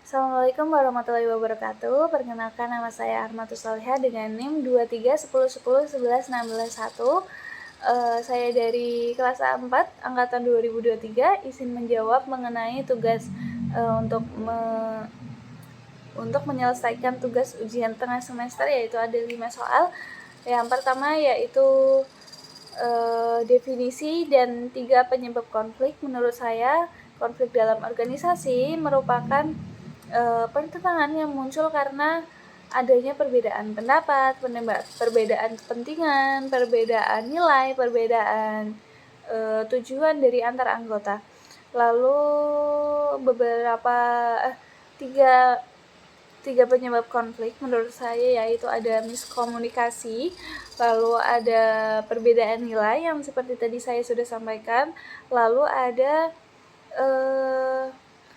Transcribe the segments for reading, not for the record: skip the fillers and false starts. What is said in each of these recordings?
Assalamualaikum warahmatullahi wabarakatuh. Perkenalkan, nama saya Armatus Salihah dengan NIM 2310101161. Saya dari kelas A4 angkatan 2023, izin menjawab mengenai tugas untuk menyelesaikan tugas ujian tengah semester, yaitu ada 5 soal. Yang pertama yaitu definisi dan 3 penyebab konflik. Menurut saya, konflik dalam organisasi merupakan pertentangan yang muncul karena adanya perbedaan pendapat, perbedaan kepentingan, perbedaan nilai, perbedaan tujuan dari antar anggota. Lalu tiga penyebab konflik menurut saya yaitu ada miskomunikasi, lalu ada perbedaan nilai yang seperti tadi saya sudah sampaikan, lalu ada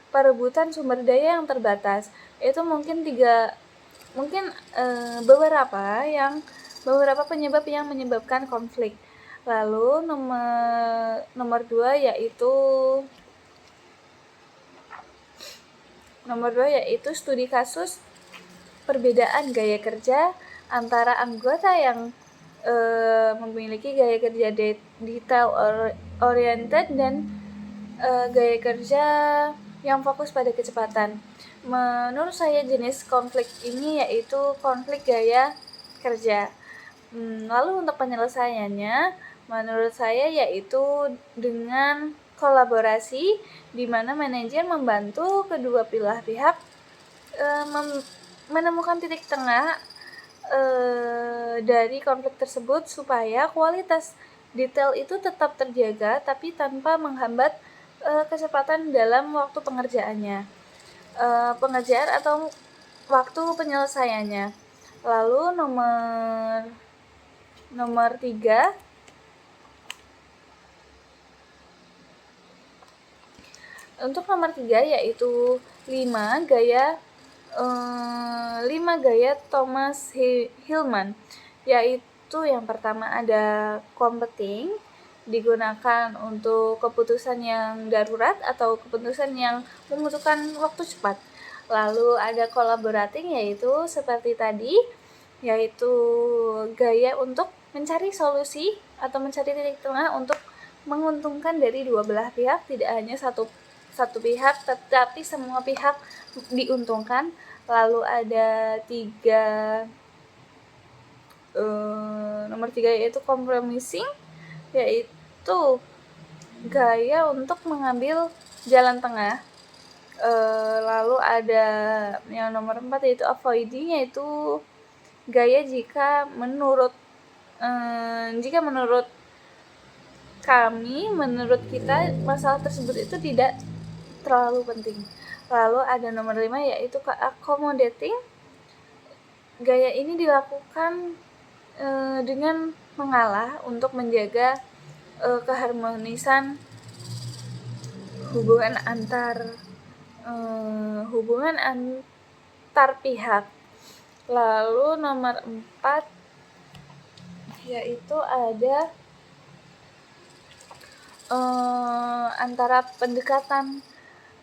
perebutan sumber daya yang terbatas. Itu mungkin beberapa penyebab yang menyebabkan konflik. Lalu nomor dua yaitu studi kasus perbedaan gaya kerja antara anggota yang memiliki gaya kerja detail oriented dan gaya kerja yang fokus pada kecepatan. Menurut saya jenis konflik ini yaitu konflik gaya kerja. Lalu untuk penyelesaiannya, menurut saya yaitu dengan kolaborasi, di mana manajer membantu kedua belah pihak menemukan titik tengah dari konflik tersebut supaya kualitas detail itu tetap terjaga tapi tanpa menghambat kecepatan dalam waktu pengerjaannya, pengerjaan atau waktu penyelesaiannya. Lalu nomor 3 untuk nomor 3 yaitu 5 gaya Thomas Hillman, yaitu yang pertama ada competing, digunakan untuk keputusan yang darurat atau keputusan yang membutuhkan waktu cepat. Lalu ada collaborating, yaitu seperti tadi, yaitu gaya untuk mencari solusi atau mencari titik tengah untuk menguntungkan dari dua belah pihak, tidak hanya satu pihak tetapi semua pihak diuntungkan. Lalu ada nomor 3 yaitu compromising, yaitu gaya untuk mengambil jalan tengah. Lalu ada yang nomor 4 yaitu avoiding, yaitu gaya jika menurut kita masalah tersebut itu tidak terlalu penting. Lalu ada nomor 5 yaitu accommodating. Gaya ini dilakukan dengan mengalah untuk menjaga keharmonisan hubungan antar pihak. Lalu nomor 4 yaitu ada antara pendekatan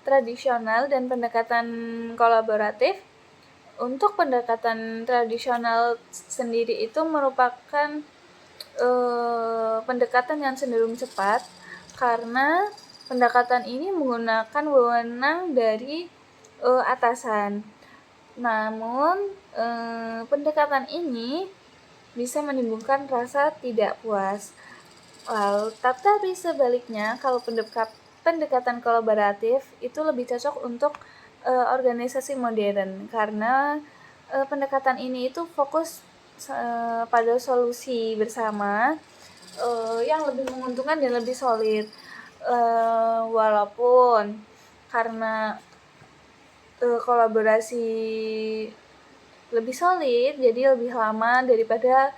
tradisional dan pendekatan kolaboratif. Untuk pendekatan tradisional sendiri itu merupakan pendekatan yang cenderung cepat karena pendekatan ini menggunakan wewenang dari atasan. Namun pendekatan ini bisa menimbulkan rasa tidak puas. Tetapi sebaliknya, kalau pendekatan kolaboratif itu lebih cocok untuk organisasi modern karena pendekatan ini itu fokus pada solusi bersama yang lebih menguntungkan dan lebih solid. Walaupun karena kolaborasi lebih solid, jadi lebih lama daripada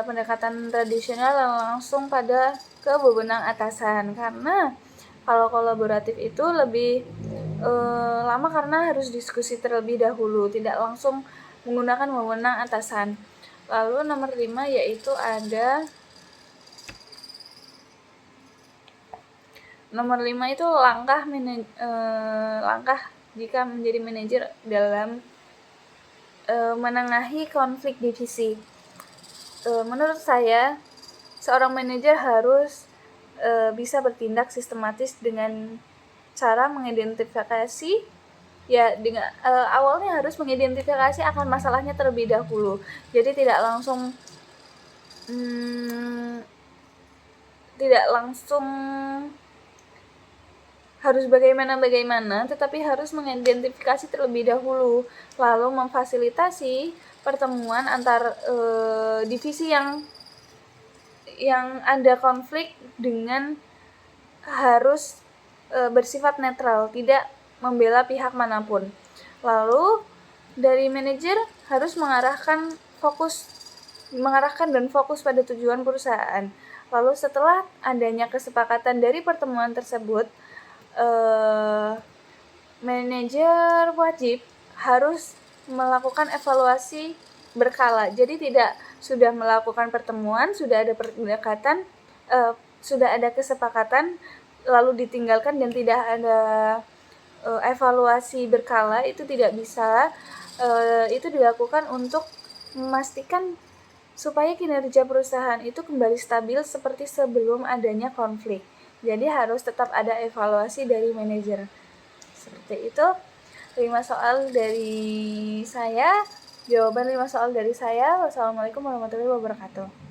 pendekatan tradisional yang langsung pada ke wewenang atasan. Karena kalau kolaboratif itu lebih lama karena harus diskusi terlebih dahulu, tidak langsung menggunakan wewenang atasan. Lalu nomor 5 yaitu ada Nomor 5 itu langkah jika menjadi manajer dalam menengahi konflik divisi. Menurut saya, seorang manajer harus bisa bertindak sistematis dengan cara mengidentifikasi dengan awalnya harus mengidentifikasi akan masalahnya terlebih dahulu. Jadi tidak langsung harus bagaimana, tetapi harus mengidentifikasi terlebih dahulu, lalu memfasilitasi pertemuan antar divisi yang ada konflik dengan harus bersifat netral, tidak membela pihak manapun. Lalu dari manajer harus mengarahkan dan fokus pada tujuan perusahaan. Lalu setelah adanya kesepakatan dari pertemuan tersebut, manajer wajib harus melakukan evaluasi berkala. Jadi tidak sudah melakukan pertemuan, sudah ada pendekatan, sudah ada kesepakatan, lalu ditinggalkan dan tidak ada evaluasi berkala, itu tidak bisa. Itu dilakukan untuk memastikan supaya kinerja perusahaan itu kembali stabil seperti sebelum adanya konflik. Jadi harus tetap ada evaluasi dari manajer. Seperti itu. 5 soal dari saya. Jawaban 5 soal dari saya. Wassalamualaikum warahmatullahi wabarakatuh.